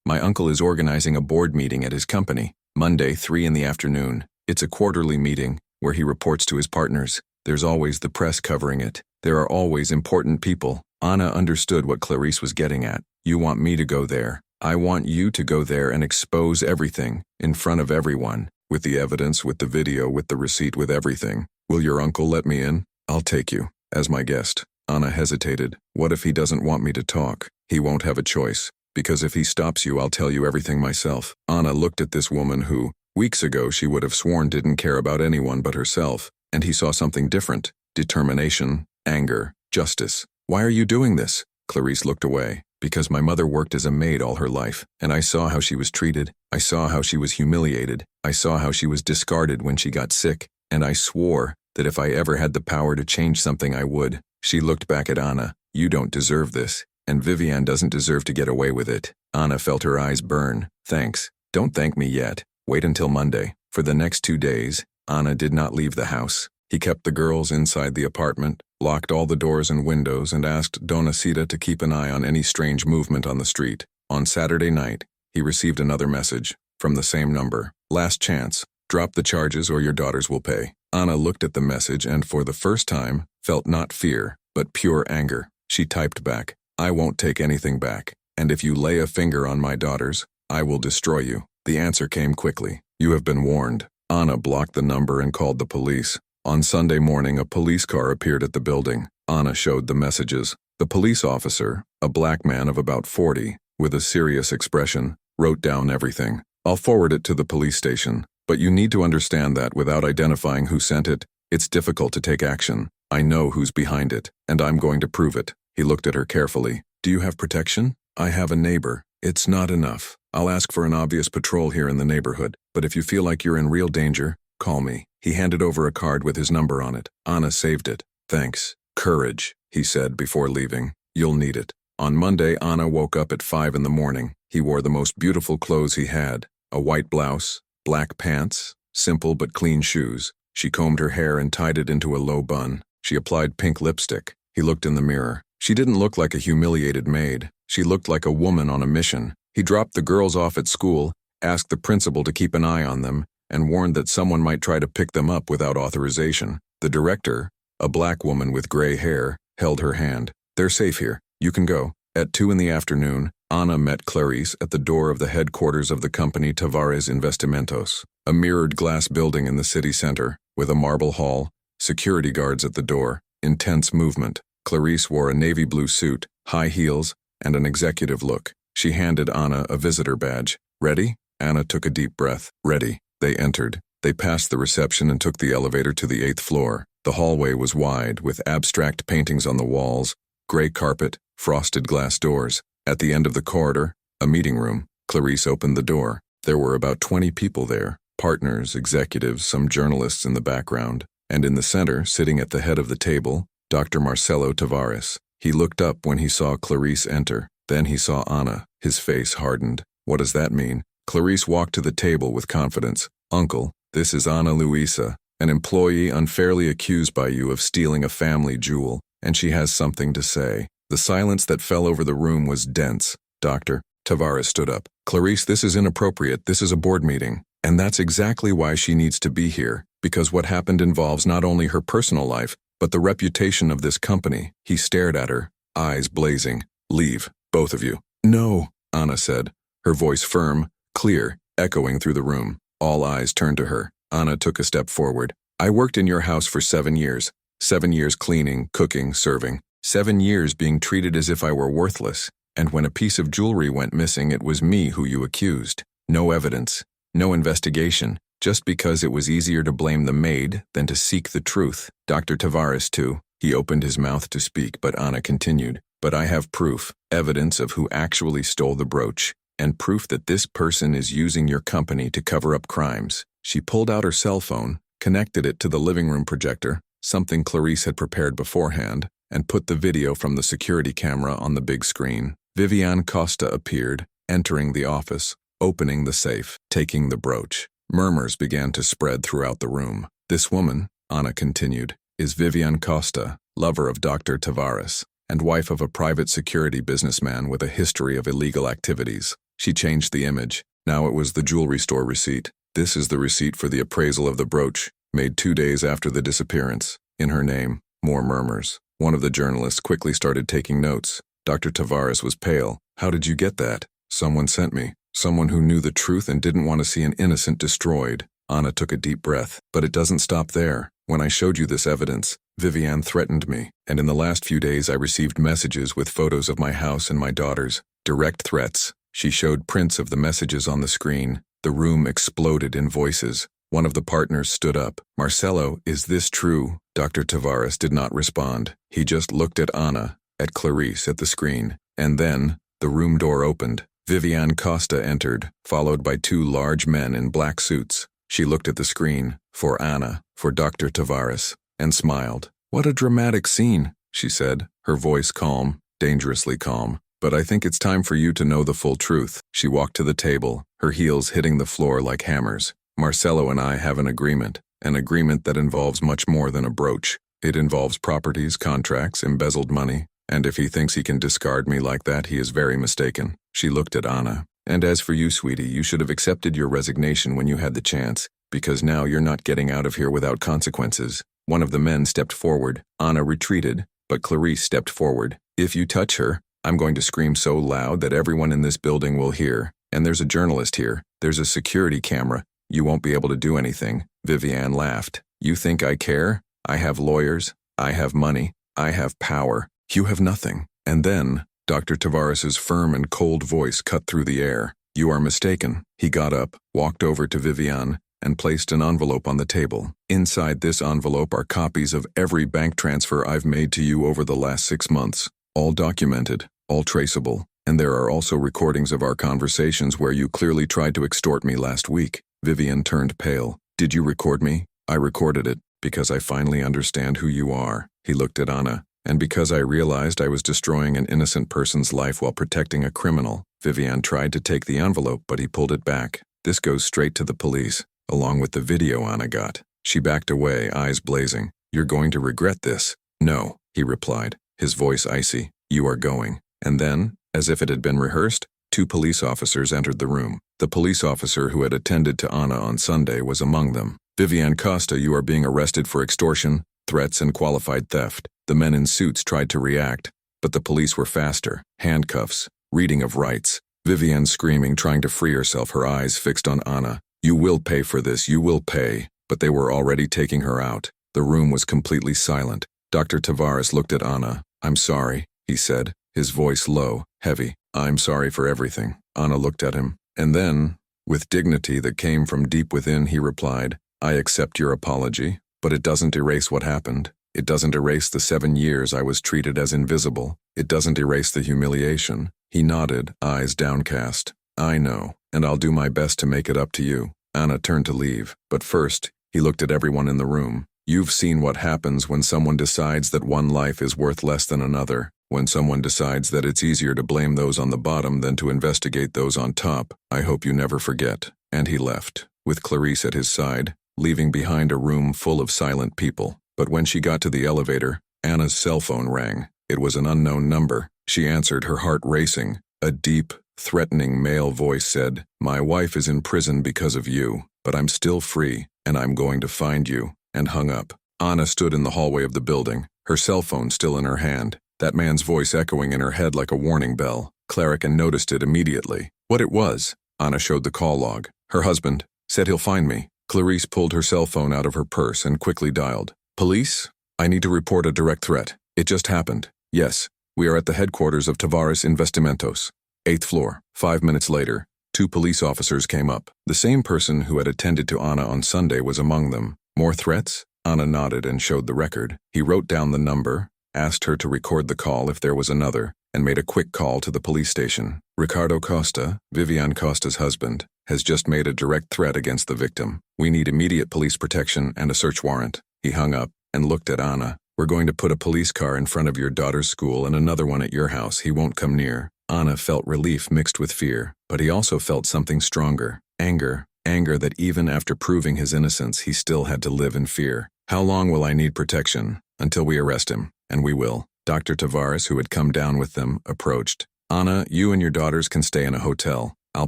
My uncle is organizing a board meeting at his company, Monday, 3 in the afternoon. It's a quarterly meeting where he reports to his partners. There's always the press covering it. There are always important people. Anna understood what Clarice was getting at. You want me to go there. I want you to go there and expose everything, in front of everyone, with the evidence, with the video, with the receipt, with everything. Will your uncle let me in? I'll take you, as my guest. Anna hesitated. What if he doesn't want me to talk? He won't have a choice. Because if he stops you, I'll tell you everything myself. Anna looked at this woman who, weeks ago, she would have sworn didn't care about anyone but herself, and he saw something different. Determination, anger, justice. Why are you doing this? Clarice looked away. Because my mother worked as a maid all her life, and I saw how she was treated. I saw how she was humiliated. I saw how she was discarded when she got sick, and I swore that if I ever had the power to change something, I would. She looked back at Anna. You don't deserve this. And Viviane doesn't deserve to get away with it. Anna felt her eyes burn. Thanks. Don't thank me yet. Wait until Monday. For the next 2 days, Anna did not leave the house. He kept the girls inside the apartment, locked all the doors and windows, and asked Donacita to keep an eye on any strange movement on the street. On Saturday night, he received another message from the same number. Last chance. Drop the charges or your daughters will pay. Anna looked at the message and for the first time felt not fear, but pure anger. She typed back, I won't take anything back, and if you lay a finger on my daughters, I will destroy you. The answer came quickly. You have been warned. Anna blocked the number and called the police. On Sunday morning, a police car appeared at the building. Anna showed the messages. The police officer, a black man of about 40, with a serious expression, wrote down everything. I'll forward it to the police station, but you need to understand that without identifying who sent it, it's difficult to take action. I know who's behind it, and I'm going to prove it. He looked at her carefully. Do you have protection? I have a neighbor. It's not enough. I'll ask for an obvious patrol here in the neighborhood, but if you feel like you're in real danger, call me. He handed over a card with his number on it. Anna saved it. Thanks. Courage, he said before leaving. You'll need it. On Monday, Anna woke up at 5 in the morning. He wore the most beautiful clothes he had. A white blouse, black pants, simple but clean shoes. She combed her hair and tied it into a low bun. She applied pink lipstick. He looked in the mirror. She didn't look like a humiliated maid. She looked like a woman on a mission. He dropped the girls off at school, asked the principal to keep an eye on them, and warned that someone might try to pick them up without authorization. The director, a black woman with gray hair, held her hand. They're safe here. You can go. At 2 in the afternoon, Anna met Clarice at the door of the headquarters of the company Tavares Investimentos, a mirrored glass building in the city center, with a marble hall, security guards at the door, intense movement. Clarice wore a navy blue suit, high heels, and an executive look. She handed Anna a visitor badge. Ready? Anna took a deep breath. Ready. They entered. They passed the reception and took the elevator to the 8th floor. The hallway was wide, with abstract paintings on the walls, gray carpet, frosted glass doors. At the end of the corridor, a meeting room. Clarice opened the door. There were about 20 people there, partners, executives, some journalists in the background. And in the center, sitting at the head of the table, Dr. Marcelo Tavares. He looked up when he saw Clarice enter. Then he saw Anna. His face hardened. What does that mean? Clarice walked to the table with confidence. Uncle, this is Ana Luisa, an employee unfairly accused by you of stealing a family jewel, and she has something to say. The silence that fell over the room was dense. Dr. Tavares stood up. Clarice, this is inappropriate. This is a board meeting. And that's exactly why she needs to be here, because what happened involves not only her personal life, but the reputation of this company. He stared at her, eyes blazing. Leave, both of you. No, Anna said, her voice firm, clear, echoing through the room. All eyes turned to her. Anna took a step forward. I worked in your house for 7 years. 7 years cleaning, cooking, serving. 7 years being treated as if I were worthless. And when a piece of jewelry went missing, it was me who you accused. No evidence, no investigation, just because it was easier to blame the maid than to seek the truth. Dr. Tavares, too. He opened his mouth to speak, but Anna continued. But I have proof, evidence of who actually stole the brooch, and proof that this person is using your company to cover up crimes. She pulled out her cell phone, connected it to the living room projector, something Clarice had prepared beforehand, and put the video from the security camera on the big screen. Viviane Costa appeared, entering the office, opening the safe, taking the brooch. Murmurs began to spread throughout the room. This woman, Anna continued, is Viviane Costa, lover of Dr. Tavares, and wife of a private security businessman with a history of illegal activities. She changed the image. Now it was the jewelry store receipt. This is the receipt for the appraisal of the brooch, made 2 days after the disappearance. In her name, more murmurs. One of the journalists quickly started taking notes. Dr. Tavares was pale. How did you get that? Someone sent me. Someone who knew the truth and didn't want to see an innocent destroyed. Anna took a deep breath. But it doesn't stop there. When I showed you this evidence, Viviane threatened me, and in the last few days I received messages with photos of my house and my daughters. Direct threats. She showed prints of the messages on the screen. The room exploded in voices. One of the partners stood up. Marcelo, is this true? Dr. Tavares did not respond. He just looked at Anna, at Clarice at the screen. And then, the room door opened. Viviane Costa entered, followed by 2 large men in black suits. She looked at the screen, for Anna, for Dr. Tavares, and smiled. What a dramatic scene, she said, her voice calm, dangerously calm. But I think it's time for you to know the full truth. She walked to the table, her heels hitting the floor like hammers. Marcelo and I have an agreement that involves much more than a brooch. It involves properties, contracts, embezzled money, and if he thinks he can discard me like that, he is very mistaken. She looked at Anna. And as for you, sweetie, you should have accepted your resignation when you had the chance, because now you're not getting out of here without consequences. One of the men stepped forward. Anna retreated, but Clarice stepped forward. If you touch her, I'm going to scream so loud that everyone in this building will hear. And there's a journalist here. There's a security camera. You won't be able to do anything. Viviane laughed. You think I care? I have lawyers. I have money. I have power. You have nothing. And then, Dr. Tavares's firm and cold voice cut through the air. You are mistaken. He got up, walked over to Viviane, and placed an envelope on the table. Inside this envelope are copies of every bank transfer I've made to you over the last 6 months. All documented, all traceable. And there are also recordings of our conversations where you clearly tried to extort me last week. Viviane turned pale. Did you record me? I recorded it, because I finally understand who you are. He looked at Anna. And because I realized I was destroying an innocent person's life while protecting a criminal. Viviane tried to take the envelope, but he pulled it back. This goes straight to the police, along with the video Anna got. She backed away, eyes blazing. You're going to regret this. No, he replied, his voice icy. You are going. And then, as if it had been rehearsed, 2 police officers entered the room. The police officer who had attended to Anna on Sunday was among them. Viviane Costa, you are being arrested for extortion, threats, and qualified theft. The men in suits tried to react, but the police were faster. Handcuffs, reading of rights. Viviane screaming, trying to free herself, her eyes fixed on Anna. You will pay for this, you will pay. But they were already taking her out. The room was completely silent. Dr. Tavares looked at Anna. I'm sorry, he said, his voice low, heavy. I'm sorry for everything. Anna looked at him. And then, with dignity that came from deep within, he replied, I accept your apology, but it doesn't erase what happened. It doesn't erase the 7 years I was treated as invisible. It doesn't erase the humiliation. He nodded, eyes downcast. I know, and I'll do my best to make it up to you. Anna turned to leave, but first, he looked at everyone in the room. You've seen what happens when someone decides that one life is worth less than another. When someone decides that it's easier to blame those on the bottom than to investigate those on top, I hope you never forget. And he left, with Clarice at his side, leaving behind a room full of silent people. But when she got to the elevator, Anna's cell phone rang. It was an unknown number. She answered, her heart racing. A deep, threatening male voice said, "My wife is in prison because of you, but I'm still free, and I'm going to find you," and hung up. Anna stood in the hallway of the building, her cell phone still in her hand, that man's voice echoing in her head like a warning bell. Clarican noticed it immediately. What it was? Anna showed the call log. Her husband said he'll find me. Clarice pulled her cell phone out of her purse and quickly dialed. Police? I need to report a direct threat. It just happened. Yes, we are at the headquarters of Tavares Investimentos. 8th floor. 5 minutes later, 2 police officers came up. The same person who had attended to Anna on Sunday was among them. More threats? Anna nodded and showed the record. He wrote down the number, asked her to record the call if there was another, and made a quick call to the police station. Ricardo Costa, Vivian Costa's husband, has just made a direct threat against the victim. We need immediate police protection and a search warrant. He hung up and looked at Anna. We're going to put a police car in front of your daughter's school and another one at your house. He won't come near. Anna felt relief mixed with fear, but he also felt something stronger. Anger. Anger that even after proving his innocence, he still had to live in fear. How long will I need protection? Until we arrest him. And we will. Dr. Tavares, who had come down with them, approached. Anna, you and your daughters can stay in a hotel. I'll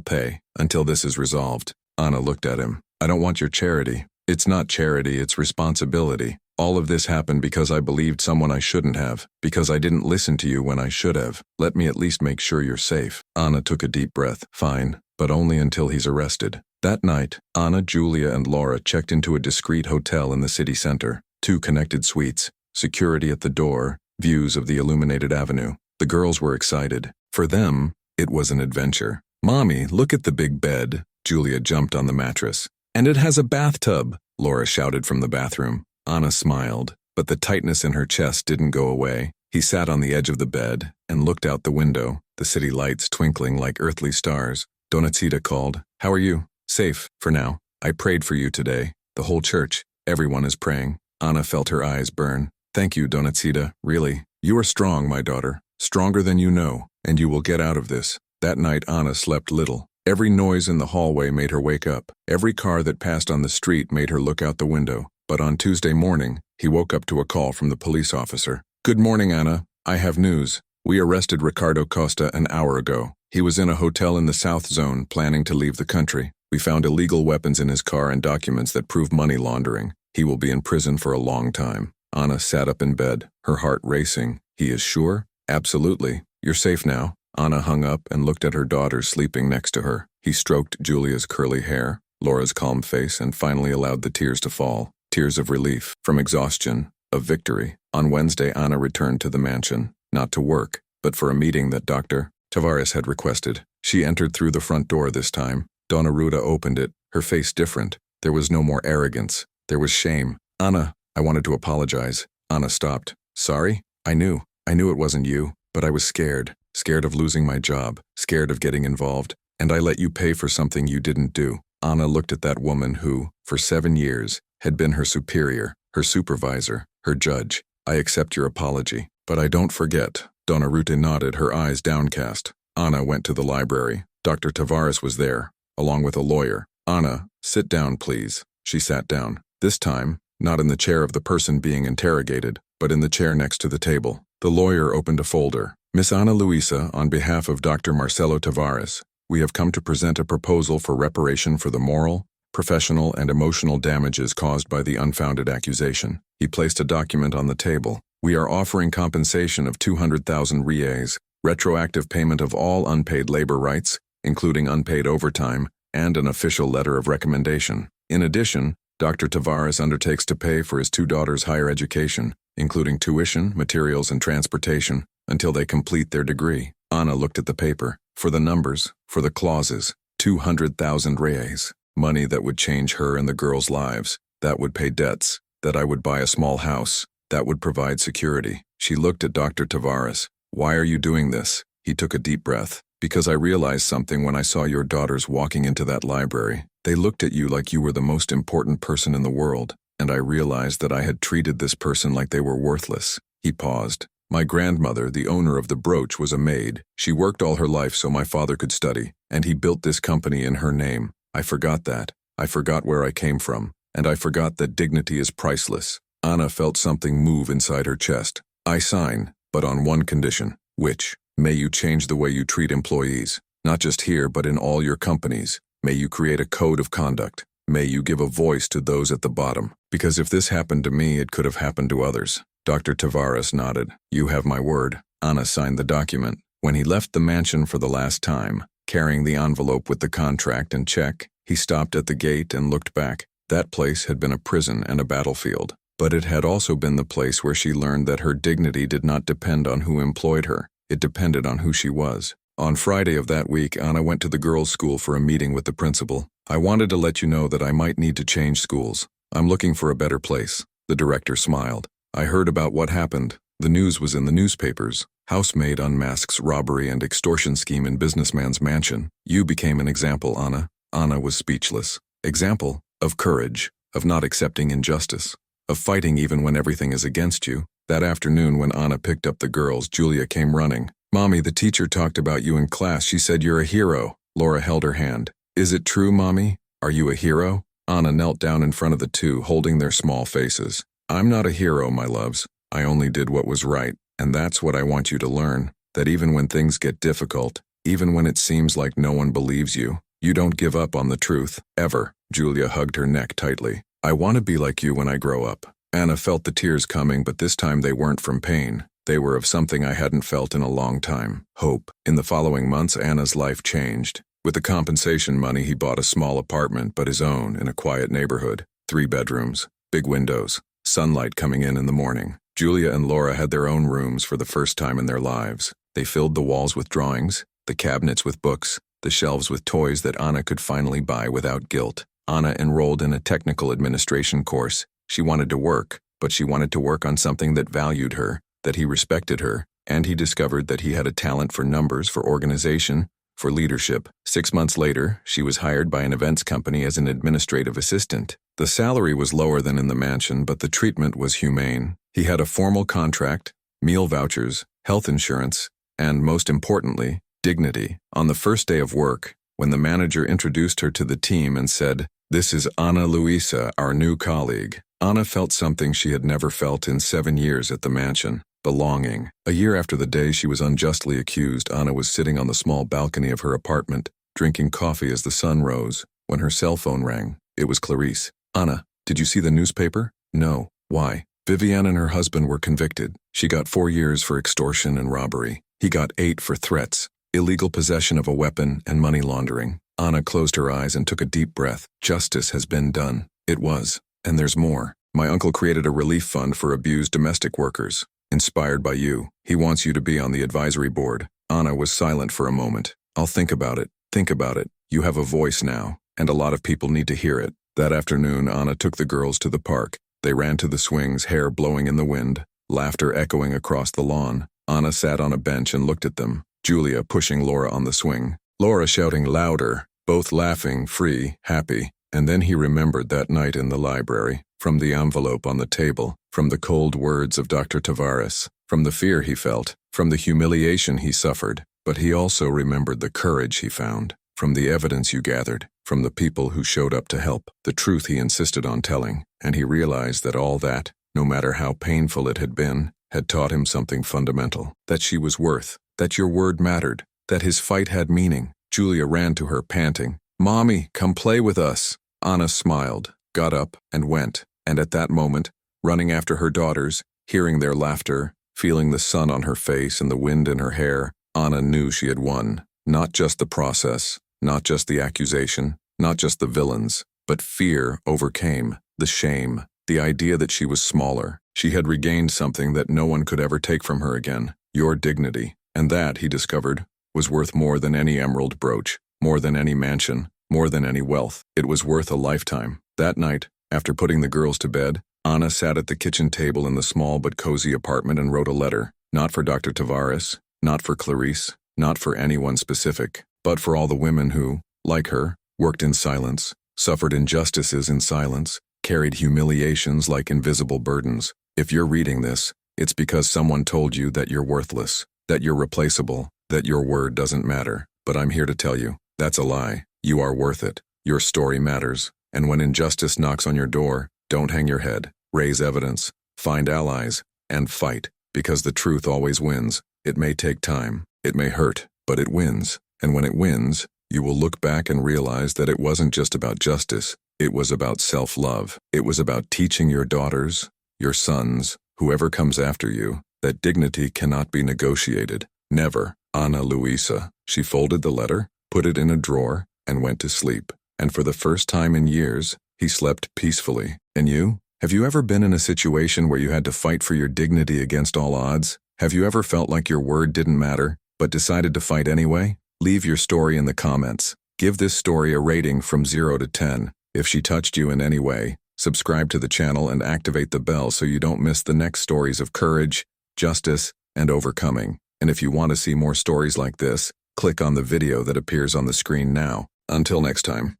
pay. Until this is resolved. Anna looked at him. I don't want your charity. It's not charity, it's responsibility. All of this happened because I believed someone I shouldn't have, because I didn't listen to you when I should have. Let me at least make sure you're safe. Anna took a deep breath. Fine, but only until he's arrested. That night, Anna, Julia, and Laura checked into a discreet hotel in the city center. 2 connected suites, security at the door, views of the illuminated avenue. The girls were excited. For them, it was an adventure. Mommy, look at the big bed. Julia jumped on the mattress. And it has a bathtub, Laura shouted from the bathroom. Anna smiled, but the tightness in her chest didn't go away. He sat on the edge of the bed and looked out the window, the city lights twinkling like earthly stars. Donatita called. How are you? Safe, for now. I prayed for you today. The whole church. Everyone is praying. Anna felt her eyes burn. Thank you, Donatita, really. You are strong, my daughter. Stronger than you know, and you will get out of this. That night, Anna slept little. Every noise in the hallway made her wake up. Every car that passed on the street made her look out the window. But on Tuesday morning, he woke up to a call from the police officer. Good morning, Anna. I have news. We arrested Ricardo Costa an hour ago. He was in a hotel in the South Zone, planning to leave the country. We found illegal weapons in his car and documents that prove money laundering. He will be in prison for a long time. Anna sat up in bed, her heart racing. He is sure? Absolutely. You're safe now. Anna hung up and looked at her daughter sleeping next to her. He stroked Julia's curly hair, Laura's calm face, and finally allowed the tears to fall. Tears of relief, from exhaustion, of victory. On Wednesday, Anna returned to the mansion, not to work, but for a meeting that Dr. Tavares had requested. She entered through the front door this time. Donna Ruta opened it, her face different. There was no more arrogance. There was shame. Anna, I wanted to apologize. Anna stopped. Sorry? I knew it wasn't you, but I was scared. Scared of losing my job, scared of getting involved, and I let you pay for something you didn't do. Anna looked at that woman who, for 7 years, had been her superior, her supervisor, her judge. I accept your apology, but I don't forget. Donna Ruta nodded, her eyes downcast. Anna went to the library. Dr. Tavares was there, along with a lawyer. Anna, sit down, please. She sat down. This time, not in the chair of the person being interrogated, but in the chair next to the table. The lawyer opened a folder. Miss Ana Luisa, on behalf of Dr. Marcelo Tavares, we have come to present a proposal for reparation for the moral, professional, and emotional damages caused by the unfounded accusation. He placed a document on the table. We are offering compensation of 200,000 reais, retroactive payment of all unpaid labor rights, including unpaid overtime, and an official letter of recommendation. In addition, Dr. Tavares undertakes to pay for his 2 daughters' higher education, including tuition, materials, and transportation, until they complete their degree. Anna looked at the paper. For the numbers, for the clauses, 200,000 reais. Money that would change her and the girls' lives. That would pay debts. That I would buy a small house. That would provide security. She looked at Dr. Tavares. Why are you doing this? He took a deep breath. Because I realized something when I saw your daughters walking into that library. They looked at you like you were the most important person in the world, and I realized that I had treated this person like they were worthless. He paused. My grandmother, the owner of the brooch, was a maid. She worked all her life so my father could study, and he built this company in her name. I forgot that. I forgot where I came from, and I forgot that dignity is priceless. Anna felt something move inside her chest. I sign, but on one condition. Which? May you change the way you treat employees. Not just here, but in all your companies. May you create a code of conduct. May you give a voice to those at the bottom. Because if this happened to me, it could have happened to others. Dr. Tavares nodded. You have my word. Anna signed the document. When he left the mansion for the last time, carrying the envelope with the contract and check, he stopped at the gate and looked back. That place had been a prison and a battlefield. But it had also been the place where she learned that her dignity did not depend on who employed her. It depended on who she was. On Friday of that week, Anna went to the girls' school for a meeting with the principal. I wanted to let you know that I might need to change schools. I'm looking for a better place. The director smiled. I heard about what happened. The news was in the newspapers. Housemaid unmasks robbery and extortion scheme in businessman's mansion. You became an example, Anna. Anna was speechless. Example of courage, of not accepting injustice, of fighting even when everything is against you. That afternoon when Anna picked up the girls, Julia came running. Mommy, the teacher talked about you in class. She said you're a hero. Laura held her hand. Is it true, Mommy? Are you a hero? Anna knelt down in front of the two, holding their small faces. I'm not a hero, my loves. I only did what was right, and that's what I want you to learn, that even when things get difficult, even when it seems like no one believes you, you don't give up on the truth, ever. Julia hugged her neck tightly. I want to be like you when I grow up. Anna felt the tears coming, but this time they weren't from pain. They were of something I hadn't felt in a long time. Hope. In the following months, Anna's life changed. With the compensation money, he bought a small apartment, but his own, in a quiet neighborhood. 3 bedrooms, big windows, sunlight coming in the morning. Julia and Laura had their own rooms for the first time in their lives. They filled the walls with drawings, the cabinets with books, the shelves with toys that Anna could finally buy without guilt. Anna enrolled in a technical administration course. She wanted to work, but she wanted to work on something that valued her, that he respected her, and he discovered that he had a talent for numbers, for organization, for leadership. 6 months later, she was hired by an events company as an administrative assistant. The salary was lower than in the mansion, but the treatment was humane. He had a formal contract, meal vouchers, health insurance, and, most importantly, dignity. On the first day of work, when the manager introduced her to the team and said, "This is Ana Luisa, our new colleague," Anna felt something she had never felt in 7 years at the mansion. Belonging. A year after the day she was unjustly accused, Anna was sitting on the small balcony of her apartment, drinking coffee as the sun rose, when her cell phone rang. It was Clarice. Anna, did you see the newspaper? No. Why? Vivienne and her husband were convicted. She got 4 years for extortion and robbery. He got 8 for threats, illegal possession of a weapon, and money laundering. Anna closed her eyes and took a deep breath. Justice has been done. It was. And there's more. My uncle created a relief fund for abused domestic workers. Inspired by you. He wants you to be on the advisory board. Anna was silent for a moment. I'll think about it. Think about it. You have a voice now, and a lot of people need to hear it. That afternoon, Anna took the girls to the park. They ran to the swings, hair blowing in the wind, laughter echoing across the lawn. Anna sat on a bench and looked at them, Julia pushing Laura on the swing, Laura shouting louder, both laughing, free, happy. And then he remembered that night in the library, from the envelope on the table, from the cold words of Dr. Tavares, from the fear he felt, from the humiliation he suffered. But he also remembered the courage he found, from the evidence you gathered, from the people who showed up to help, the truth he insisted on telling. And he realized that all that, no matter how painful it had been, had taught him something fundamental, that she was worth, that your word mattered, that his fight had meaning. Julia ran to her, panting. Mommy, come play with us. Anna smiled, got up, and went. And at that moment, running after her daughters, hearing their laughter, feeling the sun on her face and the wind in her hair, Anna knew she had won. Not just the process, not just the accusation, not just the villains, but fear overcame, the shame, the idea that she was smaller. She had regained something that no one could ever take from her again, your dignity. And that, he discovered, was worth more than any emerald brooch, more than any mansion, more than any wealth. It was worth a lifetime. That night, after putting the girls to bed, Anna sat at the kitchen table in the small but cozy apartment and wrote a letter, not for Dr. Tavares, not for Clarice, not for anyone specific, but for all the women who, like her, worked in silence, suffered injustices in silence, carried humiliations like invisible burdens. If you're reading this, It's because someone told you that you're worthless, that you're replaceable, that your word doesn't matter. But I'm here to tell you, that's a lie. You are worth it. Your story matters. And when injustice knocks on your door, don't hang your head. Raise evidence, find allies, and fight. Because the truth always wins. It may take time, it may hurt, but it wins. And when it wins, you will look back and realize that it wasn't just about justice. It was about self-love. It was about teaching your daughters, your sons, whoever comes after you, that dignity cannot be negotiated. Never. Ana Luisa. She folded the letter, put it in a drawer, and went to sleep. And for the first time in years, he slept peacefully. And you? Have you ever been in a situation where you had to fight for your dignity against all odds? Have you ever felt like your word didn't matter, but decided to fight anyway? Leave your story in the comments. Give this story a rating from 0 to 10. If she touched you in any way, subscribe to the channel and activate the bell so you don't miss the next stories of courage, justice, and overcoming. And if you want to see more stories like this, click on the video that appears on the screen now. Until next time.